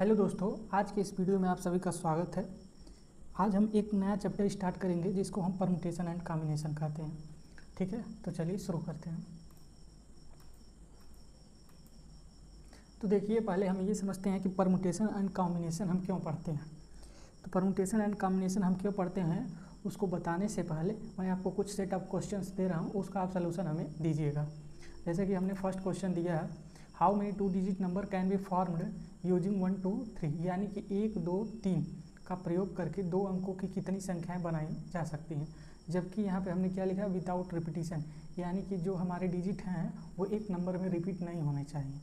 Hello दोस्तों, आज के इस वीडियो में आप सभी का स्वागत है। आज हम एक नया चैप्टर स्टार्ट करेंगे जिसको हम परम्यूटेशन एंड कॉम्बिनेशन कहते हैं। ठीक है, तो चलिए शुरू करते हैं। तो देखिए, पहले हम ये समझते हैं कि परम्यूटेशन एंड कॉम्बिनेशन हम क्यों पढ़ते हैं। तो परम्यूटेशन एंड कॉम्बिनेशन हम क्यों पढ़ते हैं उसको बताने से पहले मैं आपको कुछ सेट ऑफ क्वेश्चंस दे रहा हूँ, उसका आप सलूशन हमें दीजिएगा। जैसे कि हमने फर्स्ट क्वेश्चन दिया है, how many 2 digit number can be formed using 1 2 3, यानी कि 1 2 3 का प्रयोग करके 2 अंकों की कितनी संख्याएं बनाई जा सकती हैं। जबकि यहाँ पे हमने क्या लिखा है, विदाउट रिपीटिशन, यानी कि जो हमारे डिजिट हैं वो एक नंबर में रिपीट नहीं होने चाहिए।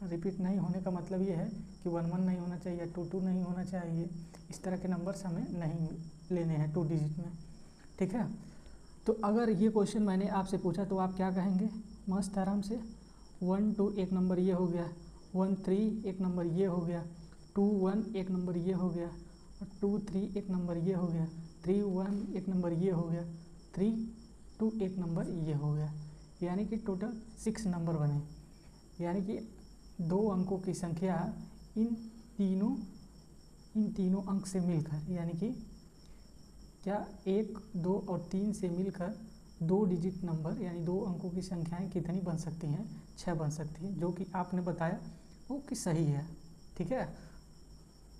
रिपीट नहीं होने का मतलब ये है कि 1 1 नहीं होना चाहिए, 2 2 नहीं होना चाहिए। इस तरह के नंबर्स हमें नहीं लेने हैं 2 डिजिट में। ठीक है, तो अगर ये क्वेश्चन मैंने आपसे पूछा तो आप क्या कहेंगे, मस्त आराम से 1 2 एक नंबर ये हो गया, 1 3 एक नंबर ये हो गया, 2 1 एक नंबर ये हो गया, और 2 3 एक नंबर ये हो गया, 3 1 एक नंबर ये हो गया, 3 2 एक नंबर ये हो गया। यानी कि टोटल 6 नंबर बने। यानी कि 2 अंकों की संख्या इन तीनों अंक से मिलकर, यानी कि क्या 1 2 और 3 से मिलकर 2 डिजिट नंबर यानी 2 अंकों की संख्याएं कितनी बन सकती हैं, 6 बन सकती हैं। जो कि आपने बताया वो कि सही है। ठीक है,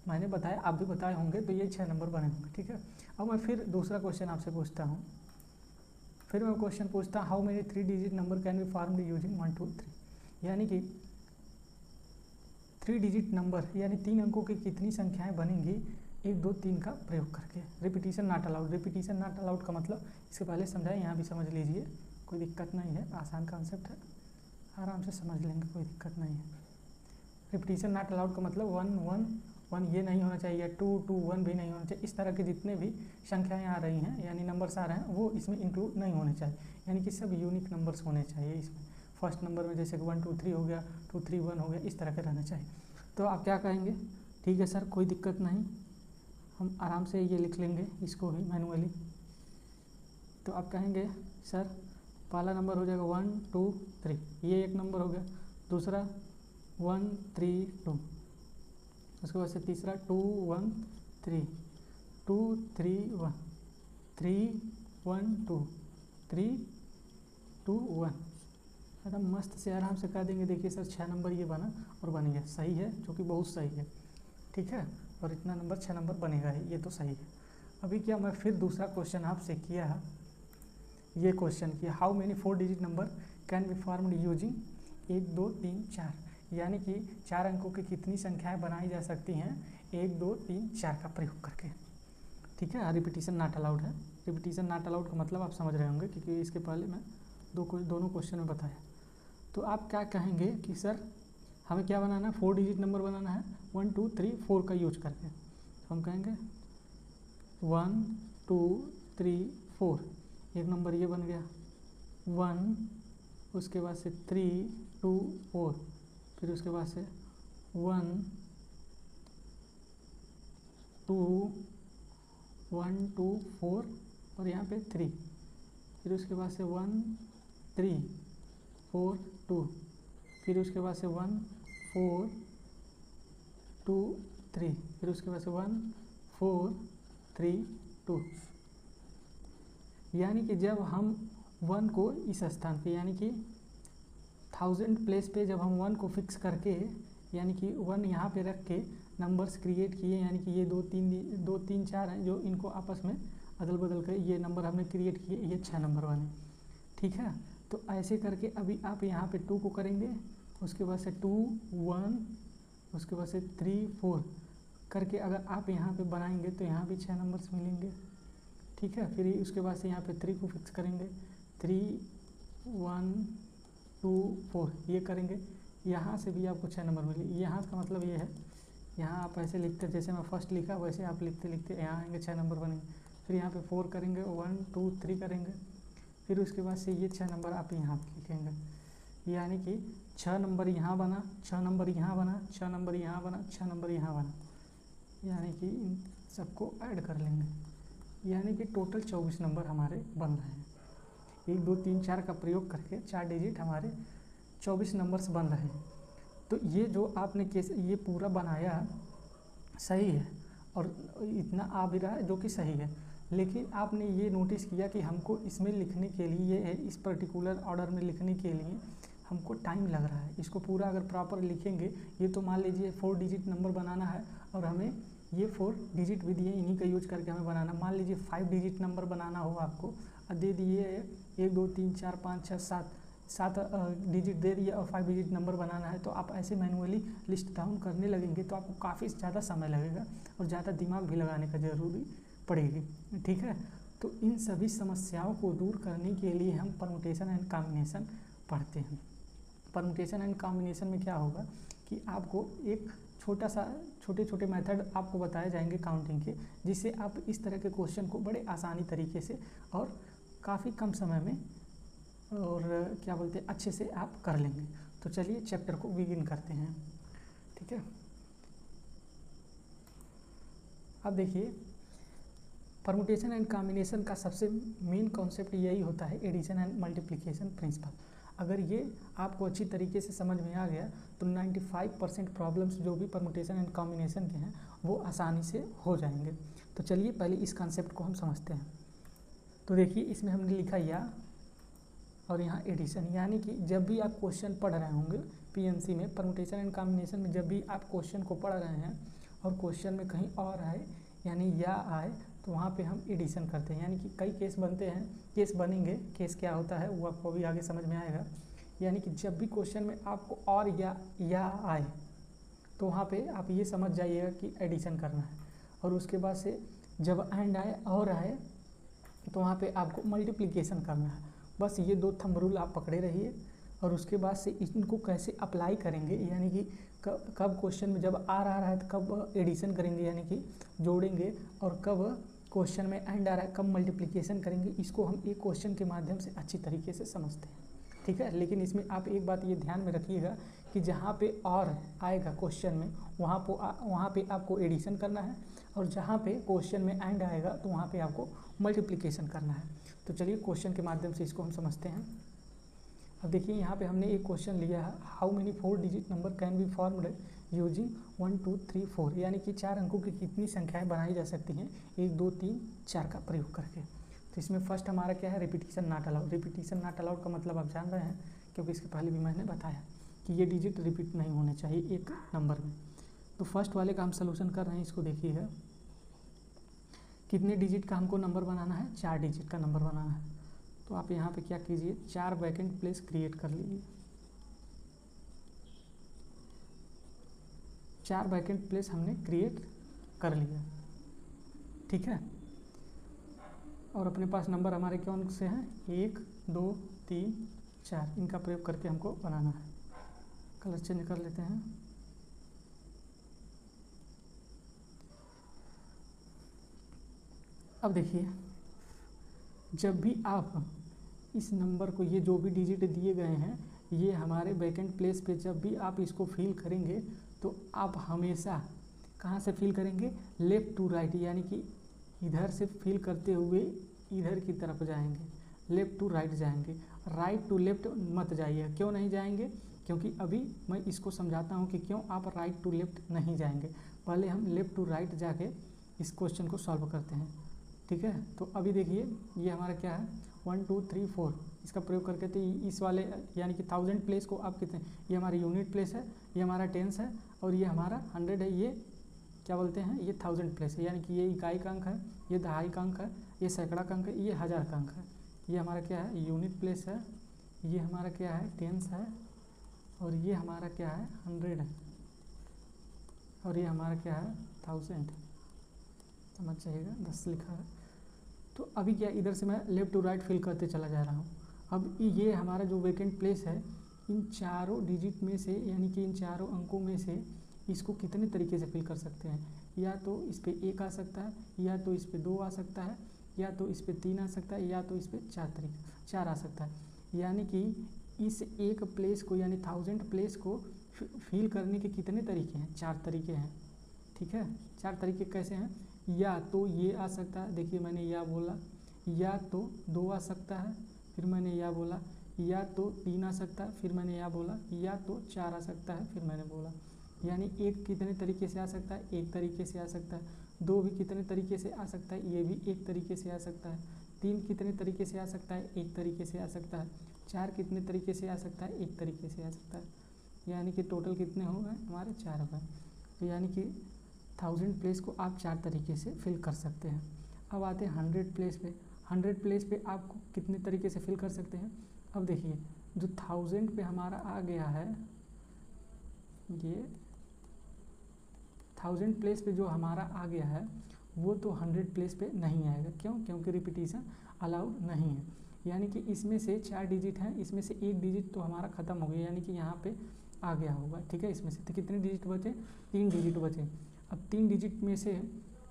मैंने बताया, आप भी बताए होंगे, तो ये 6 नंबर बने होंगे। ठीक है, अब मैं फिर दूसरा क्वेश्चन आपसे पूछता हूँ। फिर मैं क्वेश्चन पूछता हूँ, how many 3 digit number can be formed using 1 2 3, यानी कि 3 डिजिट नंबर यानी 3 अंकों की कितनी संख्याएं बनेंगी 1 2 3 का प्रयोग करके। Repetition not allowed. Repetition not allowed का मतलब इसके पहले समझाएं, यहाँ भी समझ लीजिए, कोई दिक्कत नहीं है, आसान कॉन्सेप्ट है, आराम से समझ लेंगे, कोई दिक्कत नहीं है। रिपीटिशन नॉट अलाउड का मतलब 1 1 1 ये नहीं होना चाहिए, 2 2 1 भी नहीं होना चाहिए। इस तरह के जितने भी संख्याएँ आ रही हैं यानी नंबर्स आ रहे हैं वो इसमें इंक्लूड नहीं होने चाहिए, यानी कि सब यूनिक नंबर्स होने चाहिए इसमें। फर्स्ट नंबर में जैसे कि 1 2 3 हो गया, 2 3 1 हो गया, इस तरह के रहना चाहिए। तो आप क्या कहेंगे, ठीक है सर कोई दिक्कत नहीं, हम आराम से ये लिख लेंगे इसको भी मैनुअली। तो आप कहेंगे सर पहला नंबर हो जाएगा 1 2 3, ये एक नंबर हो गया। दूसरा 1 3 2, उसके बाद से तीसरा 2 1 3 2 3 1 3 1 2 3 2 1। एकदम मस्त से आराम से कह देंगे, देखिए सर 6 नंबर ये बना और बन गया, सही है, जो कि बहुत सही है। ठीक है, और इतना नंबर 6 नंबर बनेगा ही, ये तो सही है। अभी क्या मैं फिर दूसरा क्वेश्चन आपसे किया है, ये क्वेश्चन किया, how many 4 digit number can be formed using 1 2 3 4, यानी कि 4 अंकों की कितनी संख्याएं बनाई जा सकती हैं 1 2 3 4 का प्रयोग करके। ठीक है, रिपीटिशन नॉट अलाउड है। रिपीटिशन नॉट अलाउड का मतलब आप समझ रहे होंगे, क्योंकि इसके पहले मैं दोनों क्वेश्चन में बताया। तो आप क्या कहेंगे कि सर हमें क्या बनाना है, 4 डिजिट नंबर बनाना है 1 2 3 4 का यूज करके। तो हम कहेंगे 1 2 3 4, एक नंबर ये बन गया 1, उसके बाद से 3 2 4, फिर उसके बाद से 1 2 1 2 4 और यहाँ पे 3, फिर उसके बाद से 1 3 4 2, फिर उसके बाद से 1 4 2 3, फिर उसके बाद से 1 4 3 2। यानी कि जब हम 1 को इस स्थान पे यानी कि 1000 प्लेस पे जब हम 1 को फिक्स करके यानी कि 1 यहाँ पे रख के नंबर्स क्रिएट किए, यानी कि ये 2 3 4 हैं जो इनको आपस में अदल बदल कर ये नंबर हमने क्रिएट किए, ये 6 नंबर बने। ठीक है, तो ऐसे करके अभी आप यहाँ पे 2 को करेंगे, उसके बाद से 2 1, उसके बाद से 3 4 करके अगर आप यहाँ पे बनाएंगे तो यहाँ भी 6 नंबर्स मिलेंगे। ठीक है, फिर उसके बाद से यहाँ पे 3 को फिक्स करेंगे, 3 1 2 4 ये करेंगे, यहाँ से भी आपको 6 नंबर मिलेंगे। यहाँ का मतलब ये है, यहाँ आप ऐसे लिखते जैसे मैं फर्स्ट लिखा वैसे आप लिखते लिखते यहाँ आएंगे 6 नंबर बनेंगे। फिर यहाँ पे 4 करेंगे, 1 2 3 करेंगे, फिर उसके बाद से ये 6 नंबर आप यहाँ पे लिखेंगे, यानी कि 6 नंबर यहाँ बना, 6 नंबर यहाँ बना, 6 नंबर यहाँ बना, 6 नंबर यहाँ बना, यानी कि इन सबको ऐड कर लेंगे, यानी कि टोटल 24 नंबर हमारे बन रहे हैं। 1 2 3 4 का प्रयोग करके 4 डिजिट हमारे 24 नंबर्स बन रहे हैं। तो ये जो आपने केस ये पूरा बनाया सही है और इतना आ भी रहा है जो कि सही है, लेकिन आपने ये नोटिस किया कि हमको इसमें लिखने के लिए, इस पर्टिकुलर ऑर्डर में लिखने के लिए हमको टाइम लग रहा है। इसको पूरा अगर प्रॉपर लिखेंगे, ये तो मान लीजिए 4 डिजिट नंबर बनाना है और हमें ये 4 डिजिट भी दिए, इन्हीं का यूज करके हमें बनाना। मान लीजिए 5 डिजिट नंबर बनाना हो आपको, दे दिए 1 2 3 4 5 6 7 डिजिट दे दिए और 5 डिजिट नंबर बनाना है, तो आप ऐसे मैनुअली लिस्ट डाउन करने लगेंगे तो आपको काफ़ी ज़्यादा समय लगेगा और ज़्यादा दिमाग भी लगाने का ज़रूरी पड़ेगी। ठीक है, तो इन सभी समस्याओं को दूर करने के लिए हम परमुटेशन एंड कॉम्बिनेशन पढ़ते हैं। परमुटेशन एंड कॉम्बिनेशन में क्या होगा कि आपको एक छोटे छोटे मेथड आपको बताए जाएंगे काउंटिंग के, जिससे आप इस तरह के क्वेश्चन को बड़े आसानी तरीके से और काफ़ी कम समय में और क्या बोलते हैं अच्छे से आप कर लेंगे। तो चलिए चैप्टर को बिगिन करते हैं। ठीक है, अब देखिए परमुटेशन एंड कॉम्बिनेशन का सबसे मेन कॉन्सेप्ट यही होता है, एडिशन एंड मल्टीप्लिकेशन प्रिंसिपल। अगर ये आपको अच्छी तरीके से समझ में आ गया तो 95% प्रॉब्लम्स जो भी परमुटेशन एंड कॉम्बिनेशन के हैं वो आसानी से हो जाएंगे। तो चलिए पहले इस कॉन्सेप्ट को हम समझते हैं। तो देखिए इसमें हमने लिखा या और यहाँ एडिशन, यानी कि जब भी आप क्वेश्चन पढ़ रहे होंगे पीएमसी में, परमुटेशन एंड कॉम्बिनेशन में जब भी आप क्वेश्चन को पढ़ रहे हैं और क्वेश्चन में कहीं और आए यानी या आए तो वहाँ पे हम एडिशन करते हैं। यानी कि कई केस बनते हैं, केस बनेंगे, केस क्या होता है वो आपको भी आगे समझ में आएगा। यानी कि जब भी क्वेश्चन में आपको और या आए तो वहाँ पे आप ये समझ जाइएगा कि एडिशन करना है, और उसके बाद से जब एंड आए और आए तो वहाँ पे आपको मल्टीप्लिकेशन करना है। बस ये 2 थंब रूल आप पकड़े रहिए और उसके बाद से इनको कैसे अप्लाई करेंगे, यानी कि कब क्वेश्चन में जब आ रहा है तो कब एडिशन करेंगे यानी कि जोड़ेंगे, और कब क्वेश्चन में एंड आ रहा है कब मल्टीप्लिकेशन करेंगे, इसको हम एक क्वेश्चन के माध्यम से अच्छी तरीके से समझते हैं। ठीक है, लेकिन इसमें आप एक बात ये ध्यान में रखिएगा कि जहाँ पे और आएगा क्वेश्चन में वहाँ पे आपको एडिशन करना है, और जहाँ पे क्वेश्चन में एंड आएगा तो वहाँ पे आपको मल्टीप्लिकेशन करना है। तो चलिए क्वेश्चन के माध्यम से इसको हम समझते हैं। अब देखिए यहाँ पे हमने एक क्वेश्चन लिया है, how many 4 digit number can be formed using 1 2 3 4, यानी कि 4 अंकों की कितनी संख्याएं बनाई जा सकती हैं 1 2 3 4 का प्रयोग करके। तो इसमें फर्स्ट हमारा क्या है, repetition not allowed. Repetition not allowed का मतलब आप जान रहे हैं, क्योंकि इसके पहले भी मैंने बताया कि ये डिजिट रिपीट नहीं होने चाहिए एक नंबर में। तो फर्स्ट वाले का हम सोल्यूशन कर रहे हैं, इसको देखिएगा कितने डिजिट का हमको नंबर बनाना है, 4 डिजिट का नंबर बनाना है। तो आप यहाँ पे क्या कीजिए, 4 वैकेंट प्लेस क्रिएट कर लीजिए। 4 वैकेंट प्लेस हमने क्रिएट कर लिया। ठीक है, और अपने पास नंबर हमारे कौन से हैं, 1 2 3 4, इनका प्रयोग करके हमको बनाना है। कलर चेंज कर लेते हैं। अब देखिए जब भी आप इस नंबर को, ये जो भी डिजिट दिए गए हैं ये हमारे वैकेंट प्लेस पे जब भी आप इसको फिल करेंगे तो आप हमेशा कहाँ से फिल करेंगे, लेफ़्ट टू राइट, यानी कि इधर से फिल करते हुए इधर की तरफ जाएंगे, लेफ़्ट टू राइट जाएंगे, राइट टू लेफ़्ट मत जाइए। क्यों नहीं जाएंगे, क्योंकि अभी मैं इसको समझाता हूँ कि क्यों आप राइट टू लेफ़्ट नहीं जाएंगे। पहले हम लेफ़्ट टू राइट जाके इस क्वेश्चन को सॉल्व करते हैं। ठीक है, तो अभी देखिए ये हमारा क्या है, 1 2 3 4, इसका प्रयोग करके तो इस वाले यानी कि 1000 प्लेस को आप कितने, ये हमारी यूनिट प्लेस है, ये हमारा टेंस है, और ये हमारा 100 है, ये क्या बोलते हैं, ये 1000 प्लेस है, यानी कि ये इकाई का अंक है, ये दहाई का अंक है, ये सैकड़ा का अंक है, ये हज़ार का अंक है। ये हमारा क्या है, यूनिट प्लेस है, ये हमारा क्या है, टेंस है, और ये हमारा क्या है, 100 है, और ये हमारा क्या है, 1000, समझ जाइएगा 10 लिखा है। तो अभी क्या, इधर से मैं लेफ़्ट टू राइट फिल करते चला जा रहा हूँ। अब ये हमारा जो वैकेंट प्लेस है, इन चारों डिजिट में से यानी कि इन चारों अंकों में से इसको कितने तरीके से फिल कर सकते हैं, या तो इस पे 1 आ सकता है, या तो इस पे 2 आ सकता है, या तो इस पे 3 आ सकता है, या तो इस पे 4 आ सकता है। यानी कि इस एक प्लेस को यानी 1000 प्लेस को फिल करने के कितने तरीके हैं, 4 तरीके हैं। ठीक है, 4 तरीके कैसे हैं, या तो ये आ सकता है, देखिए मैंने या बोला, या तो 2 आ सकता है, फिर मैंने या बोला, या तो 3 आ सकता है, फिर मैंने यहाँ बोला, या तो 4 आ सकता है, फिर मैंने बोला। यानी 1 कितने तरीके से आ सकता है, एक तरीके से आ सकता है। 2 भी कितने तरीके से आ सकता है, ये भी एक तरीके से आ सकता है। 3 कितने तरीके से आ सकता है, एक तरीके से आ सकता है। 4 कितने तरीके से आ सकता है, एक तरीके से आ सकता है। यानी कि टोटल कितने हो गए हमारे, 4 हो गए। तो यानी कि 1000 प्लेस को आप 4 तरीके से फिल कर सकते हैं। अब आते हैं 100 प्लेस पे। 100 प्लेस पे आपको कितने तरीके से फिल कर सकते हैं। अब देखिए जो 1000 पे हमारा आ गया है, ये 1000 प्लेस पे जो हमारा आ गया है वो तो 100 प्लेस पे नहीं आएगा। क्यों? क्योंकि रिपीटिशन अलाउड नहीं है। यानी कि इसमें से 4 डिजिट हैं, इसमें से 1 डिजिट तो हमारा ख़त्म हो गया, यानी कि यहाँ पे आ गया होगा। ठीक है, इसमें से तो कितने डिजिट बचे, 3 डिजिट बचे। अब 3 डिजिट में से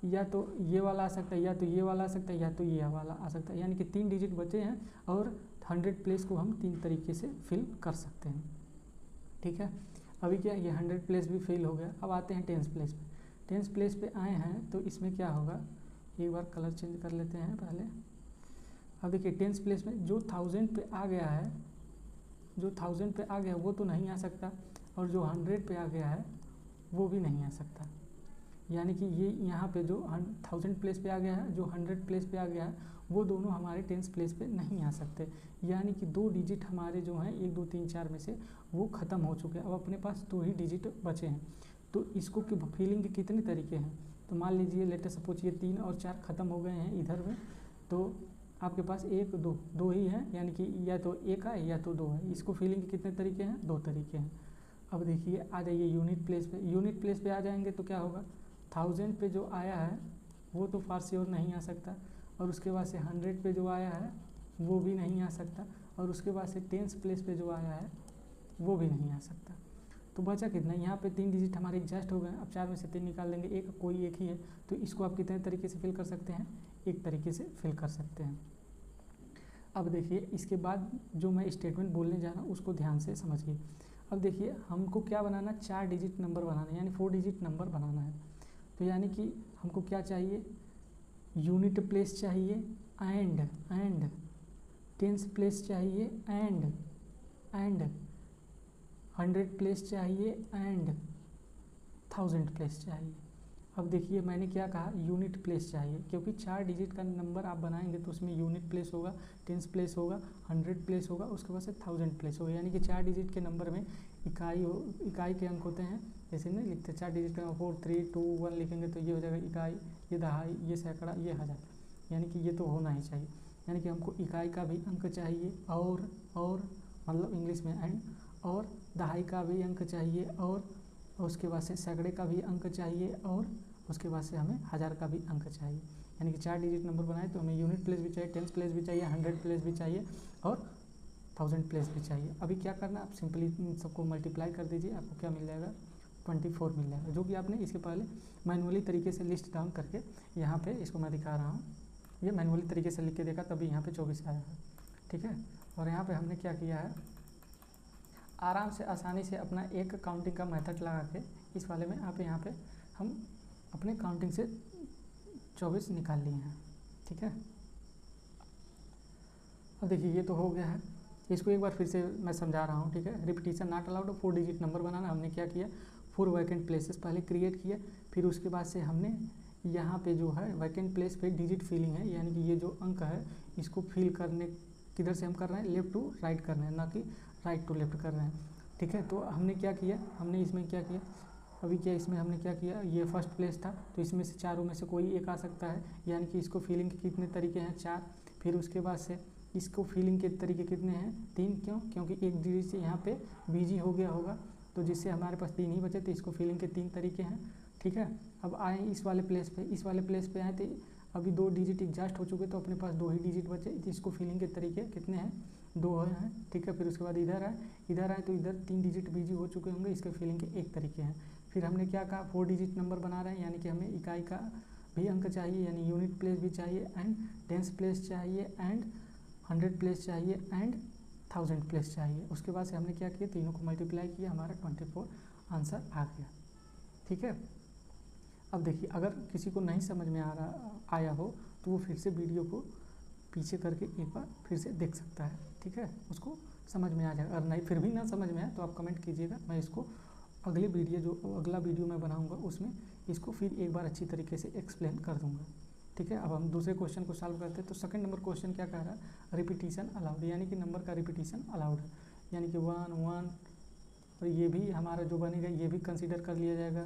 या तो ये वाला आ सकता है, या तो ये वाला आ सकता है, या तो ये वाला आ सकता है। यानी कि 3 डिजिट बचे हैं और 100 प्लेस को हम 3 तरीके से फिल कर सकते हैं। ठीक है, अभी क्या ये 100 प्लेस भी फिल हो गया। अब आते हैं 10 प्लेस पे। 10 प्लेस पे आए हैं तो इसमें क्या होगा, एक बार कलर चेंज कर लेते हैं पहले। अब देखिए 10 प्लेस में जो 1000 पे आ गया है, जो 1000 पे आ गया वो तो नहीं आ सकता, और जो 100 पे आ गया है वो भी नहीं आ सकता। यानी कि ये यहाँ पे जो 1000 प्लेस पे आ गया है, जो 100 प्लेस पे आ गया है, वो दोनों हमारे 10 प्लेस पे नहीं आ सकते। यानी कि 2 डिजिट हमारे जो हैं 1 2 3 4 में से वो ख़त्म हो चुके हैं। अब अपने पास 2 ही डिजिट बचे हैं। तो इसको फिलिंग के कितने तरीके हैं, तो मान लीजिए लेट अस सपोज ये 3 और 4 ख़त्म हो गए हैं इधर में, तो आपके पास 1 2 2 ही है, यानी कि या तो 1 है या तो 2 है। इसको फिलिंग के कितने तरीके हैं, 2 तरीके हैं। अब देखिए आ जाइए यूनिट प्लेस पे। यूनिट प्लेस पे आ जाएंगे तो क्या होगा, 1000 पे जो आया है वो तो फार श्योर नहीं आ सकता, और उसके बाद से 100 पे जो आया है वो भी नहीं आ सकता, और उसके बाद से 10 प्लेस पे जो आया है वो भी नहीं आ सकता। तो बचा कितना, यहाँ पे 3 डिजिट हमारे एग्जस्ट हो गए। अब 4 में से 3 निकाल देंगे, एक कोई एक ही है, तो इसको आप कितने तरीके से फिल कर सकते हैं, एक तरीके से फिल कर सकते हैं। अब देखिए इसके बाद जो मैं स्टेटमेंट बोलने जा रहा हूँ उसको ध्यान से समझिए। अब देखिए हमको क्या बनाना, 4 डिजिट नंबर बनाना है, यानी 4 डिजिट नंबर बनाना है। तो यानी कि हमको क्या चाहिए, यूनिट प्लेस चाहिए, एंड 10 प्लेस चाहिए, एंड 100 प्लेस चाहिए, एंड 1000 प्लेस चाहिए। अब देखिए मैंने क्या कहा, यूनिट प्लेस चाहिए, क्योंकि 4 डिजिट का नंबर आप बनाएंगे तो उसमें यूनिट प्लेस होगा, 10 प्लेस होगा, 100 प्लेस होगा, उसके बाद से 1000 प्लेस होगा। यानी कि 4 डिजिट के नंबर में इकाई के अंक होते हैं, जैसे नहीं लिखते 4 डिजिट का 4 3 2 1 लिखेंगे तो ये हो जाएगा इकाई, ये दहाई, ये सैकड़ा, ये हज़ार। यानी कि ये तो होना ही चाहिए। यानी कि हमको इकाई का भी अंक चाहिए, और मतलब इंग्लिश में एंड, और दहाई का भी अंक चाहिए, और उसके बाद से सैकड़े का भी अंक चाहिए, और उसके बाद से हमें हज़ार का भी अंक चाहिए। यानी कि 4 डिजिट नंबर बनाए तो हमें यूनिट प्लेस भी चाहिए, 10 प्लेस भी चाहिए, 100 प्लेस भी चाहिए, और 1000 प्लेस भी चाहिए। अभी क्या करना, आप सिंपली इन सबको मल्टीप्लाई कर दीजिए, आपको क्या मिल जाएगा, 24 मिल जाएगा, जो कि आपने इसके पहले मैनुअली तरीके से लिस्ट डाउन करके यहाँ पे इसको मैं दिखा रहा हूँ। ये मैनुअली तरीके से लिख के देखा तभी यहाँ पे 24 आया है। ठीक है, और यहाँ पे हमने क्या किया है, आराम से आसानी से अपना एक काउंटिंग का मेथड लगा के इस वाले में आप यहाँ पे हम अपने काउंटिंग से 24 निकाल लिए हैं। ठीक है, अब देखिए ये तो हो गया है। इसको एक बार फिर से मैं समझा रहा हूँ। ठीक है, repetition not allowed, 4 digit number बनाना। हमने क्या किया, 4 वैकेंट प्लेसेस पहले क्रिएट किया, फिर उसके बाद से हमने यहाँ पे जो है वैकेंट प्लेस पे डिजिट फिलिंग है, यानी कि ये जो अंक है इसको फिल करने किधर से हम कर रहे हैं, लेफ्ट टू राइट कर रहे हैं, ना कि राइट टू लेफ्ट कर रहे हैं। ठीक है, तो हमने क्या किया, हमने इसमें क्या किया, अभी क्या इसमें हमने क्या किया, ये फर्स्ट प्लेस था तो इसमें से चारों में से कोई एक आ सकता है, यानी कि इसको फिलिंग के कितने तरीके हैं, 4। फिर उसके बाद से इसको फिलिंग के तरीके कितने हैं, 3। क्यों, क्योंकि एक डिजिट से यहाँ पे बिजी हो गया होगा, तो जिससे हमारे पास 3 ही बचे, तो इसको फिलिंग के 3 तरीके हैं। ठीक है, अब आए इस वाले प्लेस पे, इस वाले प्लेस पे आए तो अभी 2 डिजिट एग्जॉस्ट हो चुके, तो अपने पास 2 ही डिजिट बचे, तो इसको फिलिंग के तरीके कितने हैं, 2 हैं। ठीक है, फिर उसके बाद इधर आए तो इधर 3 डिजिट बिजी हो चुके होंगे, इसके फिलिंग के 1 तरीके हैं। फिर हमने क्या कहा, 4 डिजिट नंबर बना रहे हैं, यानी कि हमें इकाई का भी अंक चाहिए, यानी यूनिट प्लेस भी चाहिए, एंड 10 प्लेस चाहिए, एंड 100 प्लेस चाहिए, एंड 1000 प्लेस चाहिए। उसके बाद से हमने क्या किया, तीनों को मल्टीप्लाई किया, हमारा 24 आंसर आ गया। ठीक है, अब देखिए अगर किसी को नहीं समझ में आया हो तो वो फिर से वीडियो को पीछे करके एक बार फिर से देख सकता है। ठीक है, उसको समझ में आ जाएगा। और नहीं फिर भी ना समझ में आए तो आप कमेंट कीजिएगा, मैं इसको अगले वीडियो जो अगला वीडियो मैं बनाऊंगा उसमें इसको फिर एक बार अच्छी तरीके से एक्सप्लेन कर दूंगा। ठीक है, अब हम दूसरे क्वेश्चन को सॉल्व करते हैं। तो सेकंड नंबर क्वेश्चन क्या कह रहा है, रिपीटिशन अलाउड, यानी कि नंबर का रिपीटिशन अलाउड है, यानी कि 1 1 और ये भी हमारा जो बनेगा ये भी कंसीडर कर लिया जाएगा,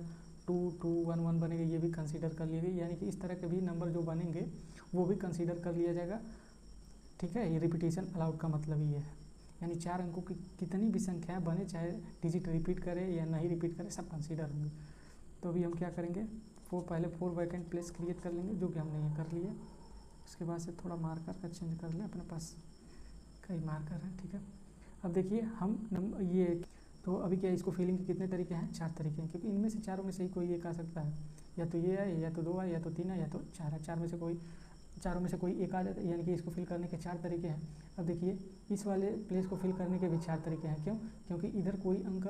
2 2 1 1 बनेगा ये भी कंसीडर कर लिया जाएगा, यानी कि इस तरह के भी नंबर जो बनेंगे वो भी कंसीडर कर लिया जाएगा। ठीक है, ये रिपीटिशन अलाउड का मतलब ये है, यानी 4 अंकों की कितनी भी संख्याएं बने, चाहे डिजिट रिपीट करे या नहीं रिपीट करे, सब कंसीडर होंगे। तो अभी हम क्या करेंगे, पहले 4 वैकेंट प्लेस क्रिएट कर लेंगे, जो कि हमने ये कर लिया। उसके बाद से थोड़ा मार्कर का चेंज कर लें, अपने पास कई मार्कर हैं। ठीक है, अब देखिए हम ये तो अभी क्या इसको फिलिंग के कितने तरीके हैं, 4 तरीके हैं, क्योंकि इनमें से चारों में से ही कोई एक आ सकता है, या तो ये है, या तो 2 है, या तो 3 है, या तो 4 है। चारों में से कोई एक आ जाता है, यानी कि इसको फिल करने के 4 तरीके हैं। अब देखिए इस वाले प्लेस को फिल करने के भी 4 तरीके हैं, क्यों, क्योंकि इधर कोई अंक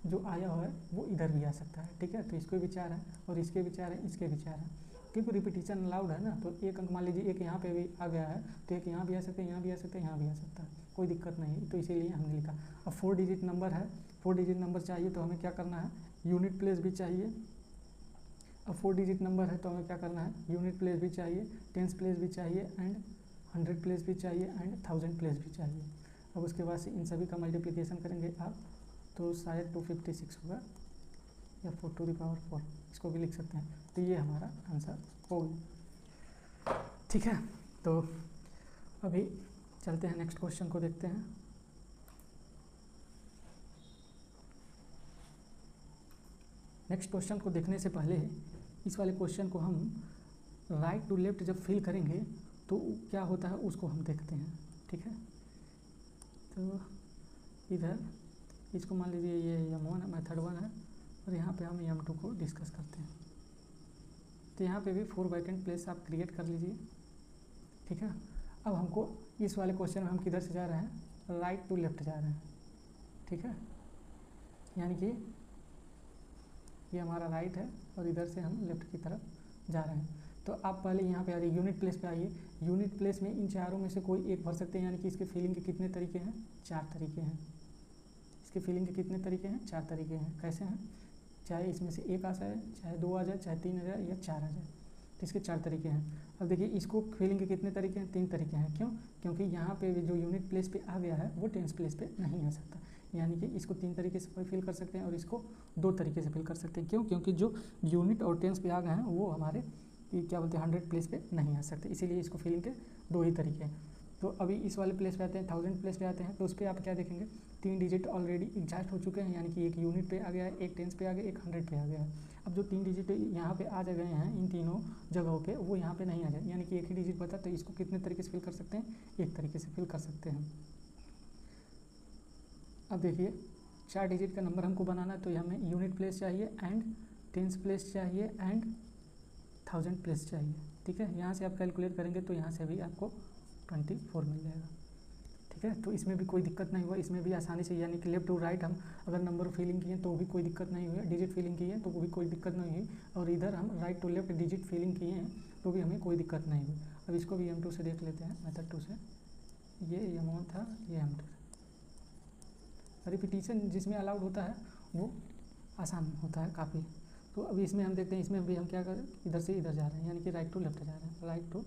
जो आया हुआ है वो इधर भी आ सकता है। ठीक है, तो इसके भी 4 है और इसके भी 4 है, इसके भी 4 है, क्योंकि रिपीटिशन अलाउड है ना। तो एक अंक मान लीजिए एक यहाँ पे भी आ गया है, तो एक यहाँ भी आ सकता है, यहाँ भी आ सकता है, यहाँ भी आ सकता है, कोई दिक्कत नहीं, तो इसीलिए हमने लिखा। अब 4 डिजिट नंबर है, 4 डिजिट नंबर चाहिए तो हमें क्या करना है, यूनिट प्लेस भी चाहिए। अब 4 डिजिट नंबर है तो हमें क्या करना है, यूनिट प्लेस भी चाहिए, टेंस प्लेस भी चाहिए, एंड 100 प्लेस भी चाहिए, एंड 1000 प्लेस भी चाहिए। अब उसके बाद से इन सभी का मल्टीप्लिकेशन करेंगे आप, तो शायद 256 होगा, या 4 टू द पावर 4 इसको भी लिख सकते हैं। तो ये हमारा आंसर हो गया। ठीक है, तो अभी चलते हैं नेक्स्ट क्वेश्चन को देखते हैं। नेक्स्ट क्वेश्चन को देखने से पहले इस वाले क्वेश्चन को हम राइट टू लेफ्ट जब फिल करेंगे तो क्या होता है उसको हम देखते हैं। ठीक है, तो इधर इसको मान लीजिए ये M1 है, मेथड 1 है, और यहाँ पे हम M2 को डिस्कस करते हैं। तो यहाँ पे भी 4 वैकेंट प्लेस आप क्रिएट कर लीजिए। ठीक है, अब हमको इस वाले क्वेश्चन में हम किधर से जा रहे हैं, राइट टू लेफ्ट जा रहे हैं। ठीक है, यानी कि ये हमारा राइट है और इधर से हम लेफ्ट की तरफ जा रहे हैं। तो आप पहले यहाँ पे आ जाइए, यूनिट प्लेस पे आइए। यूनिट प्लेस में इन चारों में से कोई एक भर सकते हैं, यानी कि इसके फिलिंग के कितने तरीके हैं, 4 तरीके हैं। इसके फिलिंग के कितने तरीके हैं, 4 तरीके हैं। कैसे हैं, चाहे इसमें से एक आ जाए, चाहे 2 आ जाए, चाहे 3 आ जाए, या 4 आ जाए, तो इसके 4 तरीके हैं। अब देखिए इसको फिलिंग के कितने तरीके हैं, 3 तरीके हैं। क्यों, क्योंकि यहाँ पे जो यूनिट प्लेस पे आ गया है वो टेंस प्लेस पे नहीं आ सकता, यानी कि इसको 3 तरीके से फिल कर सकते हैं और इसको 2 तरीके से फिल कर सकते हैं। क्यों, क्योंकि जो यूनिट और टेंस पे आ गए हैं वो हमारे क्या बोलते हैं 100 प्लेस पे नहीं आ सकते, इसीलिए इसको फिलिंग के 2 ही तरीके हैं। तो अभी इस वाले प्लेस पे आते हैं, 1000 प्लेस पे आते हैं, तो उस पर आप क्या देखेंगे, 3 डिजिट ऑलरेडी एग्जैक्ट हो चुके हैं, यानी कि एक यूनिट पे आ गया है, एक टेंस पे आ गया, एक 100 पे आ गया है। अब जो 3 डिजिट यहाँ पे आ गए हैं इन तीनों जगहों पे, वो यहाँ पे नहीं आ जाए, यानी कि एक ही डिजिट बचा, तो इसको कितने तरीके से फिल कर सकते हैं, एक तरीके से फिल कर सकते हैं। अब देखिए 4 डिजिट का नंबर हमको बनाना है, तो हमें यूनिट प्लेस चाहिए, एंड टेंस प्लेस चाहिए, एंड 1000 प्लेस चाहिए। ठीक है, यहाँ से आप कैलकुलेट करेंगे तो यहाँ से भी आपको 24 मिल जाएगा। ठीक है, तो इसमें भी कोई दिक्कत नहीं हुआ, इसमें भी आसानी से, यानी कि लेफ्ट टू राइट हम अगर नंबर फिलिंग किए तो भी कोई दिक्कत नहीं हुई, डिजिट फिलिंग किए तो वो भी कोई दिक्कत नहीं हुई, और इधर हम right to left digit filling किए हैं तो भी हमें कोई दिक्कत नहीं हुई। अब इसको भी M2 से देख लेते हैं, मेथड 2 से। ये M1 था, ये M2 था। रिपीटिशन जिसमें अलाउड होता है वो आसान होता है काफ़ी। तो अभी इसमें हम देखते हैं, इसमें भी हम क्या करें, इधर से इधर जा रहे हैं, यानी कि राइट टू लेफ्ट जा रहे हैं, राइट टू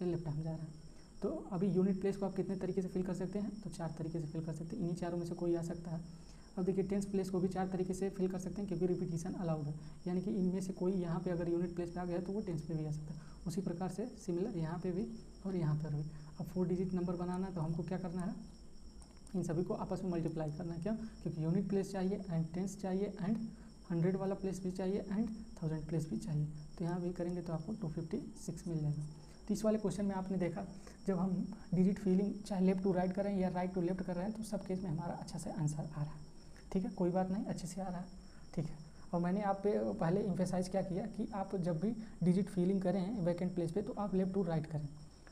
लेफ्ट हम जा रहे हैं। तो अभी यूनिट प्लेस को आप कितने तरीके से फिल कर सकते हैं, तो 4 तरीके से फिल कर सकते हैं, इन्हीं चारों में से कोई आ सकता है। अब देखिए टेंस प्लेस को भी 4 तरीके से फिल कर सकते हैं, क्योंकि रिपीटिशन अलाउड है, यानी कि इनमें से कोई यहाँ पे अगर यूनिट प्लेस पे आ गया तो वो टेंस पे भी आ सकता है। उसी प्रकार से सिमिलर यहाँ पे भी और यहाँ पर भी। अब 4 डिजिट नंबर बनाना है तो हमको क्या करना है, इन सभी को आपस में मल्टीप्लाई करना है। क्यों, क्योंकि यूनिट प्लेस चाहिए, एंड टेंस चाहिए, एंड 100 वाला प्लेस भी चाहिए, एंड 1000 प्लेस भी चाहिए। तो यहाँ भी करेंगे तो आपको 256 मिल जाएगा। तो इस वाले क्वेश्चन में आपने देखा, जब हम डिजिट फिलिंग चाहे लेफ्ट टू राइट कर रहे हैं या राइट टू लेफ्ट कर रहे हैं, तो सब केस में हमारा अच्छा से आंसर आ रहा है। ठीक है, कोई बात नहीं, अच्छे से आ रहा है। ठीक है, और मैंने आप पे पहले इम्फेसाइज क्या किया कि आप जब भी डिजिट फिलिंग करें वैकेंट प्लेस पे, तो आप लेफ्ट टू राइट करें।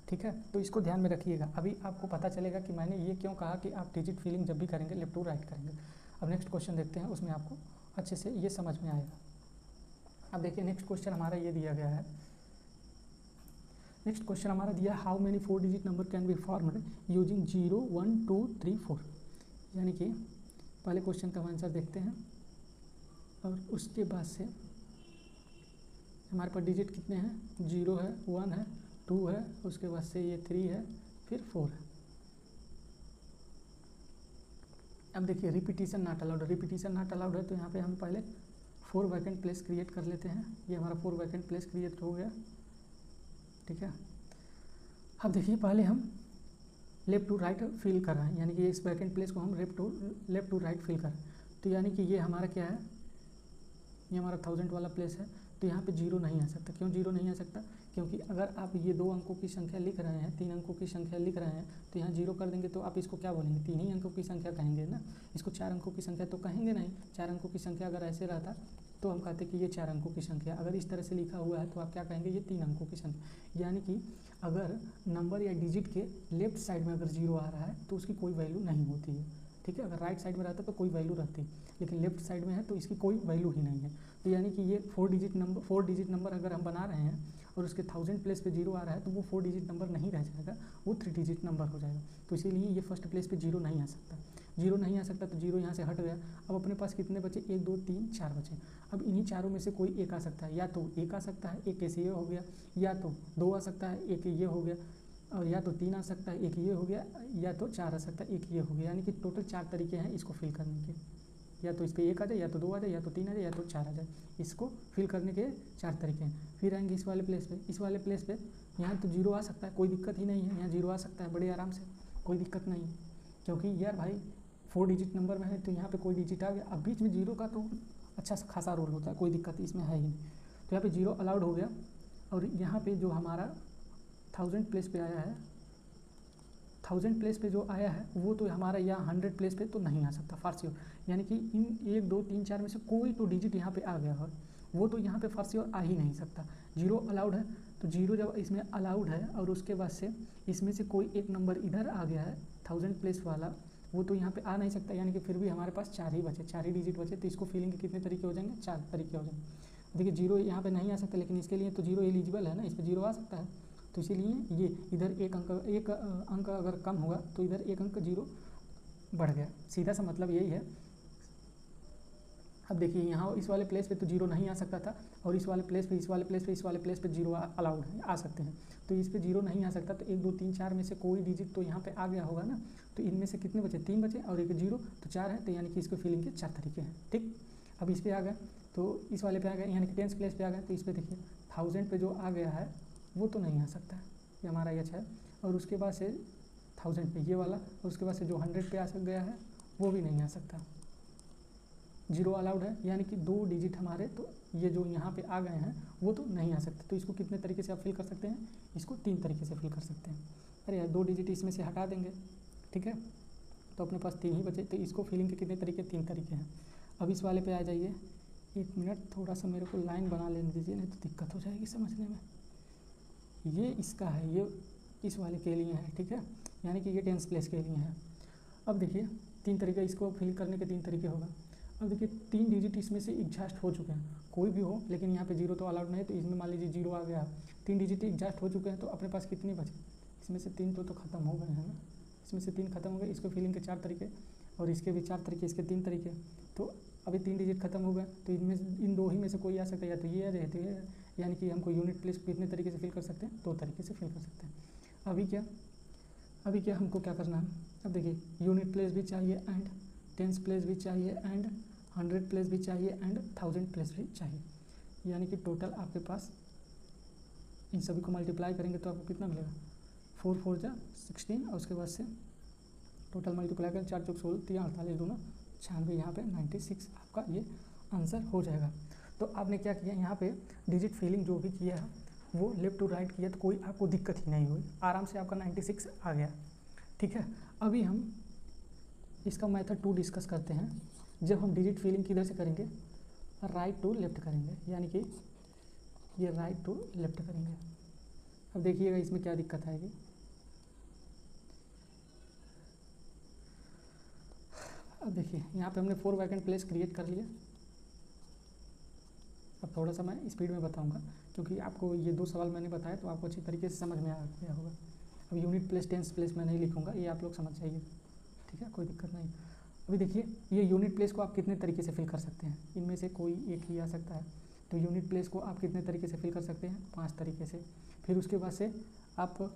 ठीक है, तो इसको ध्यान में रखिएगा। अभी आपको पता चलेगा कि मैंने ये क्यों कहा कि आप डिजिट फिलिंग जब भी करेंगे लेफ्ट टू राइट करेंगे। अब नेक्स्ट क्वेश्चन देखते हैं, उसमें आपको अच्छे से ये समझ में आएगा। अब देखिए नेक्स्ट क्वेश्चन हमारा ये दिया गया है। नेक्स्ट क्वेश्चन हमारा दिया, how many 4 digit number can be formed using 0 1 2 3 4, यानी कि पहले क्वेश्चन का आंसर देखते हैं और उसके बाद से हमारे पास डिजिट कितने हैं, 0 है, 1 है, 2 है, उसके बाद से ये 3 है, फिर 4 है। अब देखिए repetition not allowed, repetition not allowed है तो यहाँ पे हम पहले 4 वैकेंट प्लेस क्रिएट कर लेते हैं। ये हमारा 4 वैकेंट प्लेस क्रिएट हो गया, ठीक है। अब देखिए पहले हम लेफ्ट टू राइट फिल कर रहे हैं, यानी कि इस वैकेंट प्लेस को हम लेफ्ट टू राइट फिल कर रहे हैं। तो यानी कि ये हमारा क्या है, ये हमारा 1000 वाला प्लेस है, तो यहाँ पे 0 नहीं आ सकता। क्यों 0 नहीं आ सकता, क्योंकि अगर आप ये 2 अंकों की संख्या लिख रहे हैं, 3 अंकों की संख्या लिख रहे हैं, तो यहाँ 0 कर देंगे तो आप इसको क्या बोलेंगे, 3 ही अंकों की संख्या कहेंगे ना, इसको 4 अंकों की संख्या तो कहेंगे नहीं। 4 अंकों की संख्या अगर ऐसे रहता तो हम कहते कि ये 4 अंकों की संख्या, अगर इस तरह से लिखा हुआ है तो आप क्या कहेंगे, ये 3 अंकों की संख्या। यानी कि अगर नंबर या डिजिट के लेफ्ट साइड में अगर 0 आ रहा है तो उसकी कोई वैल्यू नहीं होती है, ठीक है। अगर राइट साइड में रहता तो कोई वैल्यू रहती, लेकिन लेफ्ट साइड में है तो इसकी कोई वैल्यू ही नहीं है। तो यानी कि ये 4 डिजिट नंबर अगर हम बना रहे हैं और उसके 1000 प्लेस पे 0 आ रहा है तो वो 4 डिजिट नंबर नहीं रह जाएगा, वो 3 डिजिट नंबर हो जाएगा। तो इसीलिए ये फर्स्ट प्लेस पे 0 नहीं आ सकता, 0 नहीं आ सकता, तो 0 यहाँ से हट गया। अब अपने पास कितने बचे, 1 2 3 4 बचे। अब इन्हीं चारों में से कोई एक आ सकता है, या तो एक आ सकता है, एक ऐसे ये हो गया, या तो 2 आ सकता है, एक ये हो गया, और या तो 3 आ सकता है, एक ये हो गया, या तो 4 आ सकता है, एक ये हो गया। यानी कि टोटल 4 तरीके हैं इसको फिल करने के, या तो इस पर 1 आ जाए, या तो 2 आ जाए, या तो 3 आ जाए, या तो 4 आ जाए। इसको फिल करने के 4 तरीके हैं। फिर आएंगे इस वाले प्लेस पे, इस वाले प्लेस पे यहाँ तो 0 आ सकता है, कोई दिक्कत ही नहीं है, यहाँ 0 आ सकता है बड़े आराम से, कोई दिक्कत नहीं है, क्योंकि यार भाई 4 डिजिट नंबर में है तो यहाँ पे कोई डिजिट आ गया। अब बीच में 0 का तो अच्छा खासा रोल होता है, कोई दिक्कत इसमें है ही नहीं। तो यहाँ पे 0 अलाउड हो गया। और यहाँ पे जो हमारा 1000 प्लेस पे आया है, 1000 प्लेस पे जो आया है वो तो हमारा यहाँ 100 प्लेस पे तो नहीं आ सकता फॉर श्योर। यानी कि इन 1 2 3 4 में से कोई तो डिजिट यहाँ पे आ गया है, वो तो यहाँ पे फॉर श्योर आ ही नहीं सकता। 0 अलाउड है, तो 0 जब इसमें अलाउड है और उसके बाद से इसमें से कोई एक नंबर इधर आ गया है 1000 प्लेस वाला, वो तो यहाँ पे आ नहीं सकता। यानी कि फिर भी हमारे पास 4 ही बचे, 4 ही डिजिट बचे। तो इसको फिलिंग के कितने तरीके हो जाएंगे, 4 तरीके हो जाएंगे। देखिए 0 यहाँ पे नहीं आ सकता, लेकिन इसके लिए तो 0 एलिजिबल है ना, इस पर 0 आ सकता है। तो इसीलिए ये इधर एक अंक अगर कम होगा तो इधर एक अंक 0 बढ़ गया, सीधा सा मतलब यही है। अब देखिए यहाँ इस वाले प्लेस पे तो 0 नहीं आ सकता था, और इस वाले प्लेस पे 0 अलाउड है, आ सकते हैं। तो इस पे 0 नहीं आ सकता, तो 1 2 3 4 में से कोई डिजिट तो यहाँ पे आ गया होगा ना। तो इनमें से कितने बचे, 3 बचे, और एक 0 तो 4 है। तो यानी कि इसको फिलिंग के 4 तरीके हैं, ठीक। अब इस पर आ गए तो इस वाले पे आ गए, यानी कि 10th प्लेस पे आ गए। तो इस पर देखिए 1000 पे जो आ गया है वो तो नहीं आ सकता है, ये हमारा एच है। और उसके बाद से 1000 पे ये वाला, और उसके बाद से जो 100 पे आ सक गया है वो भी नहीं आ सकता, 0 अलाउड है। यानी कि 2 डिजिट हमारे तो ये जो यहाँ पे आ गए हैं वो तो नहीं आ सकते। तो इसको कितने तरीके से आप फिल कर सकते हैं, इसको 3 तरीके से फिल कर सकते हैं। अरे यार 2 डिजिट इसमें से हटा देंगे, ठीक है, तो अपने पास 3 ही बचे। तो इसको फिलिंग के कितने तरीके, 3 तरीके हैं। अब इस वाले पे आ जाइए, 1 मिनट थोड़ा सा मेरे को लाइन बना लेने दीजिए, नहीं तो दिक्कत हो जाएगी समझने में। ये इसका है, ये इस वाले के लिए है, ठीक है, यानी कि ये 10th प्लेस के लिए है। अब देखिए 3 तरीके, इसको फिल करने के 3 तरीके होगा। अब देखिए 3 डिजिट इसमें से एग्जॉस्ट हो चुके हैं, कोई भी हो, लेकिन यहाँ पे 0 तो अलाउड नहीं है। तो इसमें मान लीजिए 0 आ गया, 3 डिजिट एग्जॉस्ट हो चुके हैं। तो अपने पास कितने बचे, इसमें से 3 तो ख़त्म हो गए हैं ना, इसमें से 3 खत्म हो गए। इसको फिलिंग के 4 तरीके, और इसके भी 4 तरीके, इसके 3 तरीके। तो अभी 3 डिजिट खत्म हो गए, तो इनमें इन 2 ही में से कोई आ सकता है, या तो ये आ जाए तो ये। यानी कि हमको यूनिट प्लेस को कितने तरीके से फिल कर सकते हैं, 2 तरीके से फिल कर सकते हैं। अभी क्या हमको क्या करना है, अब देखिए यूनिट प्लेस भी चाहिए, एंड 10th प्लेस भी चाहिए, एंड 100 प्लेस भी चाहिए, एंड 1000 प्लेस भी चाहिए। यानी कि टोटल आपके पास इन सभी को मल्टीप्लाई करेंगे तो आपको कितना मिलेगा, 4 4 जा 16, और उसके बाद से टोटल मल्टीप्लाई करें 4 चौक 16 3 48 2 96, यहाँ पे 96 आपका ये आंसर हो जाएगा। तो आपने क्या किया, यहाँ पे डिजिट फिलिंग जो भी किया है वो लेफ्ट टू राइट किया, तो कोई आपको दिक्कत ही नहीं हुई, आराम से आपका 96 आ गया, ठीक है। अभी हम इसका मेथड 2 डिस्कस करते हैं। जब हम डिजिट फिलिंग किधर से करेंगे, राइट टू लेफ्ट करेंगे, यानी कि ये राइट टू लेफ्ट करेंगे। अब देखिएगा इसमें क्या दिक्कत आएगी। अब देखिए यहाँ पे हमने 4 वैकेंट प्लेस क्रिएट कर लिया। अब थोड़ा सा मैं स्पीड में बताऊंगा, क्योंकि आपको ये 2 सवाल मैंने बताया तो आपको अच्छी तरीके से समझ में आ गया होगा। अब यूनिट प्लेस 10th प्लेस मैं नहीं लिखूंगा, ये आप लोग समझ जाइए, ठीक है, कोई दिक्कत नहीं। अभी देखिए ये यूनिट प्लेस को आप कितने तरीके से फिल कर सकते हैं, इनमें से कोई एक ही आ सकता है। तो यूनिट प्लेस को आप कितने तरीके से फिल कर सकते हैं, 5 तरीके से। फिर उसके बाद से आप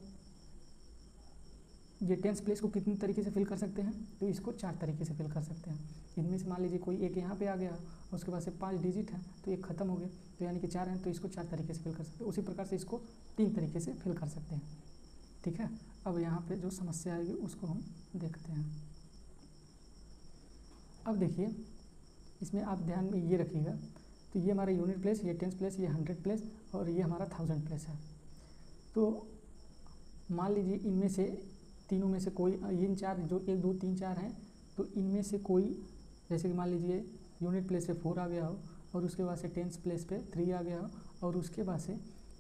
ये टेंस प्लेस को कितने तरीके से फिल कर सकते हैं, तो इसको 4 तरीके से फिल कर सकते हैं। इनमें से मान लीजिए कोई एक यहाँ पे आ गया, उसके बाद से 5 डिजिट है तो एक खत्म हो गया, तो यानी कि 4 हैं, तो इसको 4 तरीके से फिल कर सकते हैं। उसी प्रकार से इसको 3 तरीके से फिल कर सकते हैं। ठीक है, अब यहाँ पे जो समस्या आएगी उसको हम देखते हैं। अब देखिए इसमें आप ध्यान में ये रखिएगा, तो ये हमारा यूनिट प्लेस, ये टेंस प्लेस, ये 100 प्लेस और ये हमारा 1000 प्लेस है। तो मान लीजिए इनमें से तीनों में से कोई, इन 4 जो 1 2 3 4 हैं, तो इनमें से कोई, जैसे कि मान लीजिए यूनिट प्लेस पे 4 आ गया हो और उसके बाद से टेंस प्लेस पे 3 आ गया हो और उसके बाद से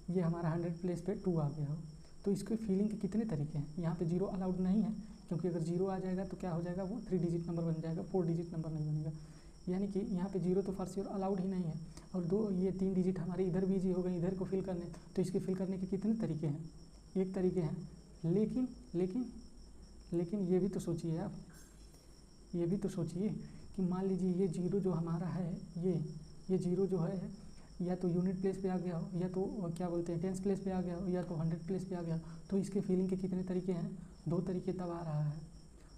ये हमारा 100 प्लेस पे 2 आ गया हो, तो इसके फिलिंग के कितने तरीके हैं। यहाँ पे 0 अलाउड नहीं है, क्योंकि अगर 0 आ जाएगा तो क्या हो जाएगा, वो 3 डिजिट नंबर बन जाएगा, 4 डिजिट नंबर नहीं बनेगा। यानी कि यहाँ पे 0 तो फॉर श्योर अलाउड ही नहीं है। और ये 3 डिजिट हमारे इधर बिजी हो गए, इधर को फिल करने, तो इसके फिल करने के कितने तरीके हैं, एक तरीके हैं। लेकिन ये भी तो सोचिए आप, ये भी तो सोचिए कि मान लीजिए ये 0 जो हमारा है, ये 0 जो है या तो यूनिट प्लेस पे आ गया हो, या तो क्या बोलते हैं टेंस प्लेस पे आ गया हो, या तो 100 प्लेस पे आ गया हो, तो इसके फिलिंग के कितने तरीके हैं, 2 तरीके तब आ रहा है।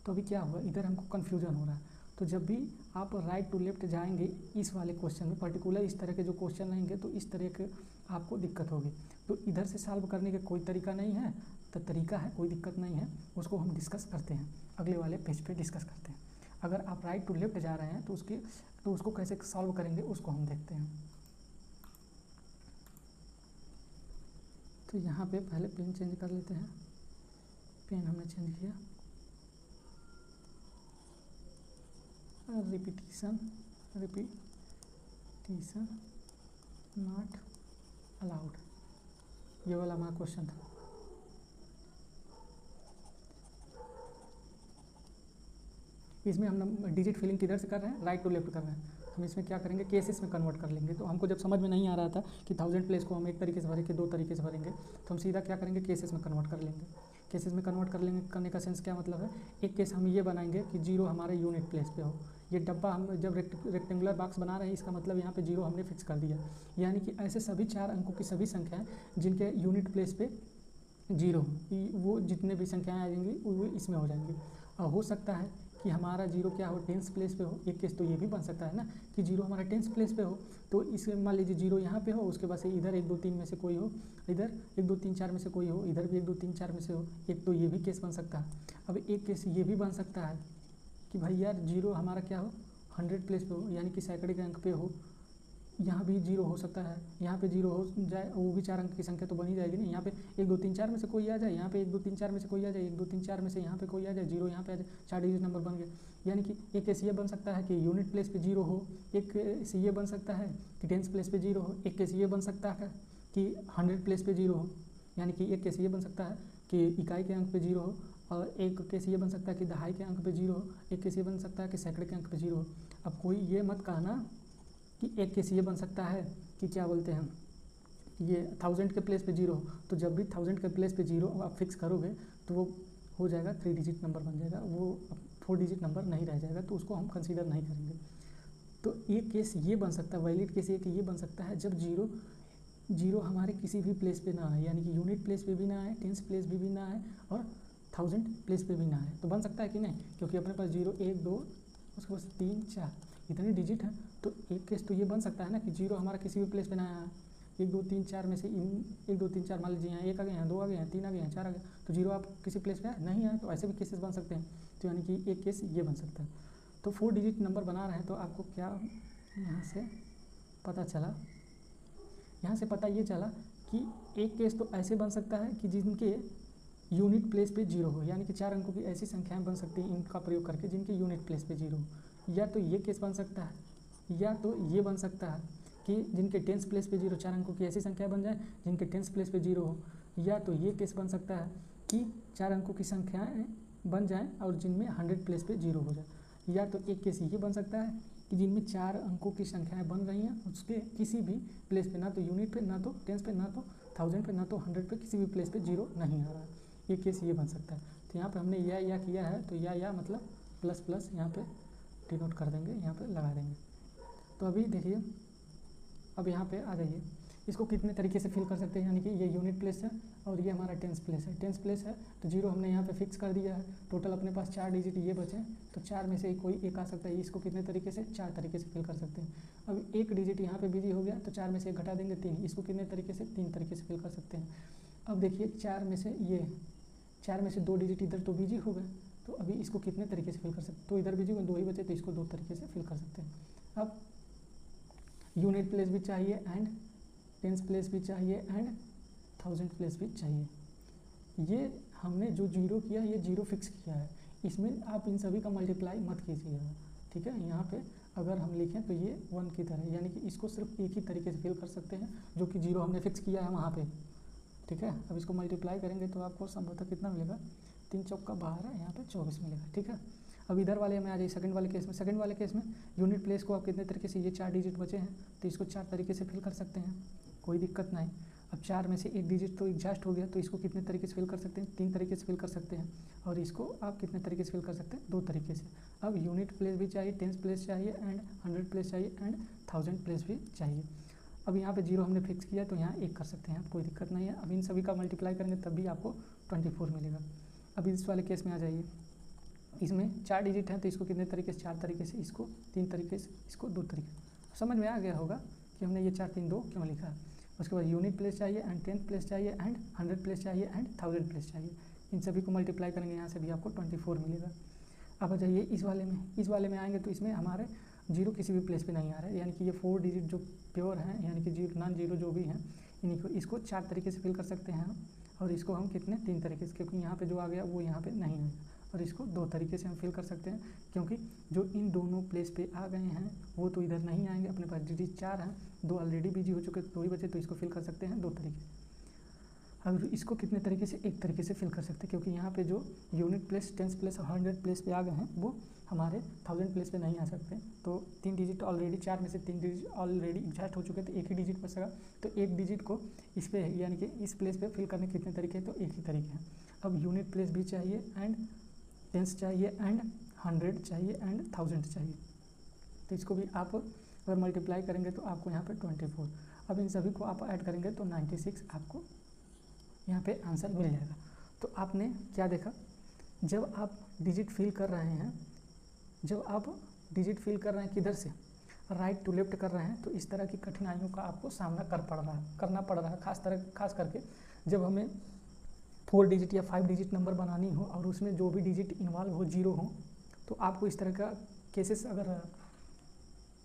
तो अभी क्या हुआ, इधर हमको कन्फ्यूजन हो रहा है। तो जब भी आप राइट टू लेफ्ट जाएंगे इस वाले क्वेश्चन में, पर्टिकुलर इस तरह के जो क्वेश्चन रहेंगे, तो इस तरह के आपको दिक्कत होगी। तो इधर से सॉल्व करने का कोई तरीका नहीं है, तो तरीका है, कोई दिक्कत नहीं है, उसको हम डिस्कस करते हैं, अगले वाले पेज पे डिस्कस करते हैं। अगर आप राइट टू लेफ्ट जा रहे हैं तो उसको कैसे सॉल्व करेंगे उसको हम देखते हैं। तो यहाँ पे पहले पेन चेंज कर लेते हैं, पेन हमने चेंज किया। रिपीटिशन नॉट अलाउड, ये वाला हमारा क्वेश्चन था। इसमें हम डिजिट फिलिंग किधर से कर रहे हैं, राइट टू लेफ्ट कर रहे हैं। हम इसमें क्या करेंगे, केसेस में कन्वर्ट कर लेंगे। तो हमको जब समझ में नहीं आ रहा था कि 1000 प्लेस को हम एक तरीके से भरेंगे, 2 तरीके से भरेंगे, तो हम सीधा क्या करेंगे, केसेस में कन्वर्ट कर लेंगे। केसेस में कन्वर्ट कर लेंगे, करने का सेंस क्या मतलब है, एक केस हम ये बनाएंगे कि 0 हमारे यूनिट प्लेस पे हो। ये डब्बा हम जब रेक्टेंगुलर बॉक्स बना रहे हैं, इसका मतलब यहाँ पे 0 हमने फिक्स कर दिया। यानी कि ऐसे सभी 4 अंकों की सभी संख्याएं जिनके यूनिट प्लेस पे 0, वो जितने भी संख्याएं आ जाएंगी वो इसमें हो जाएंगी। और हो सकता है कि हमारा 0 क्या हो, टेंस प्लेस पे हो। एक केस तो ये भी बन सकता है ना कि 0 हमारा टेंस प्लेस पे हो, तो इसमें मान लीजिए 0 यहाँ पे हो, उसके बाद से इधर 1 2 3 में से कोई हो, इधर 1 2 3 4 में से कोई हो, इधर भी 1 2 3 4 में से हो। एक तो ये भी केस बन सकता है। अब एक केस ये भी बन सकता है कि भाई यार 0 हमारा क्या हो, 100 प्लेस पे हो, यानी कि सैकड़े के अंक पे हो। यहाँ भी 0 हो सकता है, यहाँ पे 0 हो जाए, वो भी 4 अंक की संख्या तो बन ही जाएगी ना। यहाँ पे 1 2 3 4 में से कोई आ जाए, यहाँ पे 1 2 3 4 में से कोई आ जाए, 1 2 3 4 में से यहाँ पे कोई आ जाए, 0 यहाँ पे आ जाए, 4 डिजिट नंबर बन गए। यानी कि एक केस ये बन सकता है कि यूनिट प्लेस पे 0 हो, एक केस ये बन सकता है कि टेंस प्लेस पे 0 हो, एक केस ये बन सकता है कि 100 प्लेस पे 0 हो। यानी कि एक केस ये बन सकता है कि इकाई के अंक पे 0 हो, और एक केस ये बन सकता है कि दहाई के अंक पे 0 हो, एक केस ये बन सकता है कि सैकड़े के अंक पे 0 हो। अब कोई ये मत कहना कि एक केस ये बन सकता है कि क्या बोलते हैं, ये 1000 के प्लेस पे 0 हो। तो जब भी 1000 के प्लेस पे 0 आप फिक्स करोगे तो वो हो जाएगा 3 डिजिट नंबर बन जाएगा, वो 4 डिजिट नंबर नहीं रह जाएगा, तो उसको हम कंसीडर नहीं करेंगे। तो एक केस ये बन सकता है, वैलिड केस एक ये बन सकता है जब 0 हमारे किसी भी प्लेस पे ना आए, यानी कि यूनिट प्लेस पे भी ना आए, टेंस प्लेस भी ना आए, और 1000 प्लेस पे भी ना आए। तो बन सकता है कि नहीं, क्योंकि अपने पास 0 1 2 उसके बाद 3 4 इतने डिजिट हैं। तो एक केस तो ये बन सकता है ना कि 0 हमारा किसी भी प्लेस पे ना आया, 1 2 3 4 में से 1 2 3 4 मान लीजिए यहाँ 1 आ गए, यहाँ 2 आ गए, यहाँ 3 आ गए, यहाँ 4 आ गए, तो 0 आप किसी प्लेस पे नहीं आए, तो ऐसे भी केसेस बन सकते हैं। तो यानी कि एक केस ये बन सकता है। तो 4 डिजिट नंबर बना रहे हैं, तो आपको क्या यहाँ से पता चला, यहाँ से पता ये चला कि एक केस तो ऐसे बन सकता है कि जिनके यूनिट प्लेस पे 0 हो, यानी कि 4 अंकों की ऐसी संख्याएं बन सकती हैं इनका प्रयोग करके जिनके यूनिट प्लेस पे 0 हो। या तो ये केस बन सकता है, या तो ये बन सकता है कि जिनके टेंस प्लेस पे 0, 4 अंकों की ऐसी संख्या बन जाए जिनके टेंस प्लेस पे 0 हो। या तो ये केस बन सकता है कि 4 अंकों की संख्याएं बन जाएं और जिनमें 100 प्लेस पे 0 हो जाए। या तो एक केस ये बन सकता है कि जिनमें 4 अंकों की संख्याएं बन रही हैं, उसके किसी भी प्लेस पे, ना तो यूनिट पे, ना तो टेंस पे, ना तो 1000 पे, ना तो 100 पे, किसी भी प्लेस पे 0 नहीं आ रहा है। ये केस ये बन सकता है। तो यहाँ पे हमने या किया है, तो या मतलब प्लस प्लस यहाँ पे डिनोट कर देंगे, यहाँ पे लगा देंगे। तो अभी देखिए, अब यहाँ पे आ जाइए, इसको कितने तरीके से फिल कर सकते हैं, यानी कि ये यूनिट प्लेस है और ये हमारा टेंस प्लेस है। टेंस प्लेस है तो 0 हमने यहाँ पे फिक्स कर दिया है। टोटल अपने पास 4 डिजिट ये बचे, तो 4 में से कोई एक आ सकता है। इसको कितने तरीके से, 4 तरीके से फिल कर सकते हैं। अब एक डिजिट यहाँ पे बिजी हो गया तो 4 में से एक घटा देंगे 3, इसको कितने तरीके से, 3 तरीके से फिल कर सकते हैं। अब देखिए 4 में से 2 डिजिट इधर तो बिजी हो गए, तो अभी इसको कितने तरीके से फिल कर सकते हैं, तो इधर बिजी हुए 2 ही बचे, तो इसको 2 तरीके से फिल कर सकते हैं। अब यूनिट प्लेस भी चाहिए एंड टेंस प्लेस भी चाहिए एंड 1000 प्लेस भी चाहिए। ये हमने जो 0 किया, ये 0 फिक्स किया है, इसमें आप इन सभी का मल्टीप्लाई मत कीजिएगा, ठीक है। यहाँ पे अगर हम लिखें तो ये 1 की तरह, यानी कि इसको सिर्फ एक ही तरीके से फिल कर सकते हैं, जो कि 0 हमने फिक्स किया है वहाँ पे, ठीक है। अब इसको मल्टीप्लाई करेंगे तो आपको संभवतः कितना मिलेगा, 3 चौका 12, यहाँ पे 24 मिलेगा, ठीक है। अब इधर वाले में आ जाइए, सेकंड वाले केस में। सेकंड वाले केस में यूनिट प्लेस को आप कितने तरीके से, ये 4 डिजिट बचे हैं तो इसको 4 तरीके से फिल कर सकते हैं, कोई दिक्कत नहीं। अब 4 में से एक डिजिट तो एग्जॉस्ट हो गया, तो इसको कितने तरीके से फिल कर सकते हैं, 3 तरीके से फिल कर सकते हैं। और इसको आप कितने तरीके से फिल कर सकते हैं, 2 तरीके से। अब यूनिट प्लेस भी चाहिए, टेंस प्लेस चाहिए एंड 100 प्लेस चाहिए एंड 1000 प्लेस भी चाहिए। अब यहाँ पे 0 हमने फिक्स किया तो यहाँ 1 कर सकते हैं आप, कोई दिक्कत नहीं है। अब इन सभी का मल्टीप्लाई करेंगे तब भी आपको 24 मिलेगा। अब इस वाले केस में आ जाइए, इसमें 4 डिजिट हैं तो इसको कितने तरीके से, 4 तरीके से, इसको 3 तरीके से, इसको 2 तरीके से। समझ में आ गया होगा कि हमने ये 4 3 2 क्यों लिखा है। उसके बाद यूनिट प्लेस चाहिए एंड 10 प्लेस चाहिए एंड 100 प्लेस चाहिए एंड 1000 प्लेस चाहिए। इन सभी को मल्टीप्लाई करेंगे, यहाँ से भी आपको 24 मिलेगा। अब आ जाइए इस वाले में आएंगे तो इसमें हमारे 0 किसी भी प्लेस पे नहीं आ रहा है, यानी कि ये 4 डिजिट जो प्योर हैं, यानी कि नॉन जीरो जो भी हैं, इन्हीं को इसको 4 तरीके से फिल कर सकते हैं हम। और इसको हम कितने, 3 तरीके से, क्योंकि यहाँ पे जो आ गया वो यहाँ पे नहीं आएगा। और इसको 2 तरीके से हम फिल कर सकते हैं, क्योंकि जो इन दोनों प्लेस पे आ गए हैं वो तो इधर नहीं आएंगे। अपने पास डिजिट 4 हैं, 2 ऑलरेडी बिजी हो चुके, 2 ही बचे, तो इसको फिल कर सकते हैं 2 तरीके से। अब इसको कितने तरीके से, 1 तरीके से फिल कर सकते हैं, क्योंकि यहाँ पे जो यूनिट प्लेस, टेंस प्लेस और 100 प्लेस पे आ गए हैं वो हमारे 1000 प्लेस पे नहीं आ सकते। तो 3 डिजिट ऑलरेडी, 4 में से 3 डिजिट ऑलरेडी एग्जॉस्ट हो चुके, तो 1 ही डिजिट बचेगा। तो 1 डिजिट को इस पे, यानी कि इस प्लेस पे फिल करने के कितने तरीके हैं, तो 1 ही तरीके हैं। अब यूनिट प्लेस भी चाहिए एंड टेंस चाहिए एंड 100 चाहिए एंड 1000 चाहिए। तो इसको भी आप अगर मल्टीप्लाई करेंगे तो आपको यहाँ पे 24। अब इन सभी को आप ऐड करेंगे तो 96 आपको यहाँ पे आंसर मिल जाएगा। तो आपने क्या देखा, जब आप डिजिट फिल कर रहे हैं, किधर से, राइट टू लेफ्ट कर रहे हैं, तो इस तरह की कठिनाइयों का आपको सामना करना पड़ रहा है। खास करके जब हमें 4 डिजिट या 5 डिजिट नंबर बनानी हो और उसमें जो भी डिजिट इन्वॉल्व हो 0 हो, तो आपको इस तरह का केसेस, अगर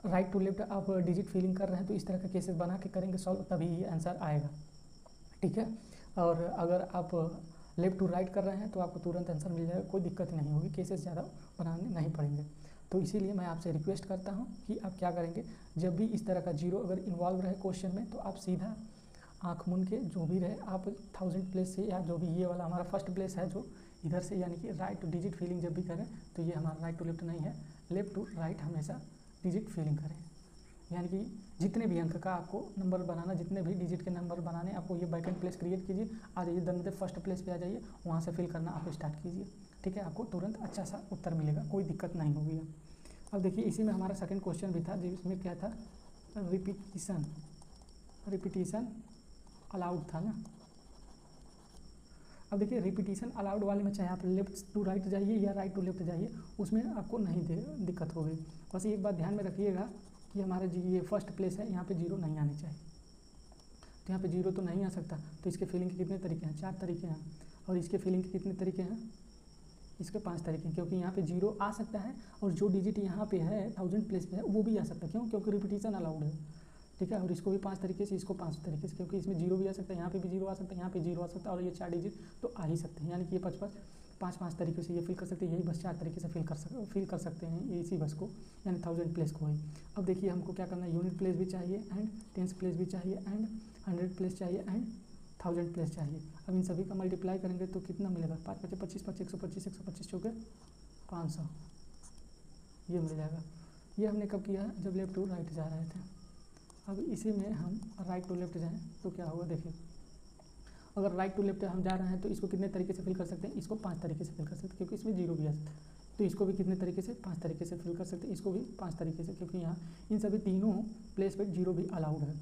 राइट टू लेफ्ट आप डिजिट फिलिंग कर रहे हैं तो इस तरह का केसेस बना के करेंगे सॉल्व, तभी ये आंसर आएगा, ठीक है। और अगर आप लेफ्ट टू राइट कर रहे हैं तो आपको तुरंत आंसर मिल जाएगा, कोई दिक्कत नहीं होगी, केसेस ज़्यादा बनाने नहीं पड़ेंगे। तो इसीलिए मैं आपसे रिक्वेस्ट करता हूं कि आप क्या करेंगे, जब भी इस तरह का 0 अगर इन्वॉल्व रहे क्वेश्चन में, तो आप सीधा आँख मूंद के जो भी रहे आप 1000 प्लेस से, या जो भी ये वाला हमारा फर्स्ट प्लेस है जो इधर से, यानी कि राइट टू डिजिट फिलिंग जब भी करें तो ये हमारा राइट टू लेफ्ट नहीं है, लेफ्ट टू राइट हमेशा डिजिट फिलिंग करें। यानी कि जितने भी अंक का आपको नंबर बनाना, जितने भी डिजिट के नंबर बनाने, आपको ये बैकेंड प्लेस क्रिएट कीजिए, आ जाइए देन फर्स्ट प्लेस पे आ जाइए, वहाँ से फिल करना आप स्टार्ट कीजिए, ठीक है। आपको तुरंत अच्छा सा उत्तर मिलेगा, कोई दिक्कत नहीं होगी। अब देखिए इसी में हमारा सेकंड क्वेश्चन भी था, जिसमें क्या था, रिपीटिशन अलाउड था ना। अब देखिए रिपीटिशन अलाउड वाले में चाहे आप लेफ्ट टू राइट जाइए या राइट टू लेफ्ट जाइए, उसमें आपको नहीं दिक्कत होगी। बस एक बात ध्यान में रखिएगा कि हमारा जी ये फर्स्ट प्लेस है, यहाँ पे 0 नहीं आने चाहिए। तो यहाँ पे 0 तो नहीं आ सकता, तो इसके फिलिंग के कितने तरीके हैं, 4 तरीके हैं। और इसके फिलिंग के कितने तरीके हैं, इसके 5 तरीके हैं, क्योंकि यहाँ पे 0 आ सकता है और जो डिजिट यहाँ पे है 1000 प्लेस पे है वो भी आ सकता है, क्यों, क्योंकि रिपीटिशन अलाउड है, ठीक है। और इसको भी 5 तरीके से, इसको 5 तरीके से, क्योंकि इसमें 0 भी आ सकता है, यहाँ पे भी 0 आ सकता है, यहाँ पे 0 आ सकता है, और ये 4 डिजिट तो आ ही सकते हैं। यानी कि ये 5 तरीके से ये फिल कर सकते हैं, यही बस 4 तरीके से फिल कर सकते हैं इसी बस को, यानी 1000 प्लेस को ही। अब देखिए हमको क्या करना है, यूनिट प्लेस भी चाहिए एंड टेंस प्लेस भी चाहिए एंड 100 प्लेस चाहिए एंड 1000 प्लेस चाहिए। अब इन सभी का मल्टीप्लाई करेंगे तो कितना मिलेगा, 5 × 5 = 25, 125, 125 चौके 500, ये मिल जाएगा। ये हमने कब किया है, जब लेफ्ट टू राइट जा रहे थे। अब इसी में हम राइट टू लेफ्ट जाएँ तो क्या होगा, देखिए अगर राइट टू लेफ्ट हम जा रहे हैं तो इसको कितने तरीके से फिल कर सकते हैं, इसको 5 तरीके से फिल कर सकते हैं, क्योंकि इसमें 0 भी आ सकता है। तो इसको भी कितने तरीके से, 5 तरीके से फिल कर सकते हैं, इसको भी 5 तरीके से, क्योंकि यहाँ इन सभी तीनों प्लेस पे 0 भी अलाउड है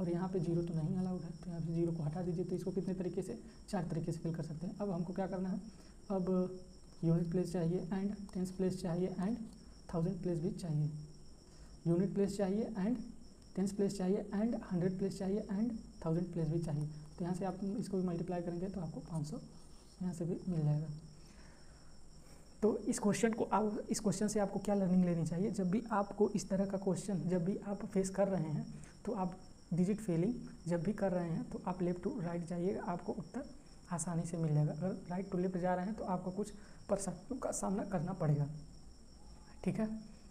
और यहाँ पे 0 तो नहीं अलाउड है, तो यहाँ पे 0 को हटा दीजिए। तो इसको कितने तरीके से, 4 तरीके से फिल कर सकते हैं। अब हमको क्या करना है, अब यूनिट प्लेस चाहिए एंड टेंस प्लेस चाहिए एंड 1000 प्लेस भी चाहिए। यूनिट प्लेस चाहिए एंड टेंस प्लेस चाहिए एंड 100 प्लेस चाहिए एंड 1000 प्लेस भी चाहिए। तो यहाँ से आप इसको भी मल्टीप्लाई करेंगे तो आपको 500 यहाँ से भी मिल जाएगा। तो इस क्वेश्चन से आपको क्या लर्निंग लेनी चाहिए, जब भी आपको इस तरह का क्वेश्चन जब भी आप फेस कर रहे हैं तो आप डिजिट फिलिंग जब भी कर रहे हैं तो आप लेफ्ट टू राइट जाइएगा, आपको उत्तर आसानी से मिल जाएगा। अगर राइट टू लेफ्ट जा रहे हैं तो आपको कुछ परेशानियों का सामना करना पड़ेगा। ठीक है,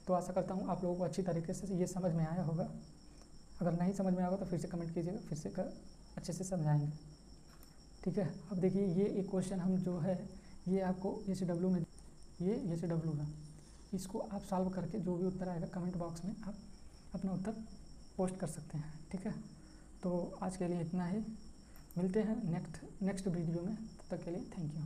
तो आशा करता हूँ आप लोगों को अच्छी तरीके से ये समझ में आया होगा। अगर नहीं समझ में आएगा तो फिर से कमेंट कीजिएगा, फिर से अच्छे से समझाएंगे। ठीक है, अब देखिए ये एक क्वेश्चन हम जो है ये आपको HW में, ये HW है, इसको आप सॉल्व करके जो भी उत्तर आएगा कमेंट बॉक्स में आप अपना उत्तर पोस्ट कर सकते हैं। ठीक है, तो आज के लिए इतना ही, मिलते हैं नेक्स्ट वीडियो में, तब तक के लिए थैंक यू।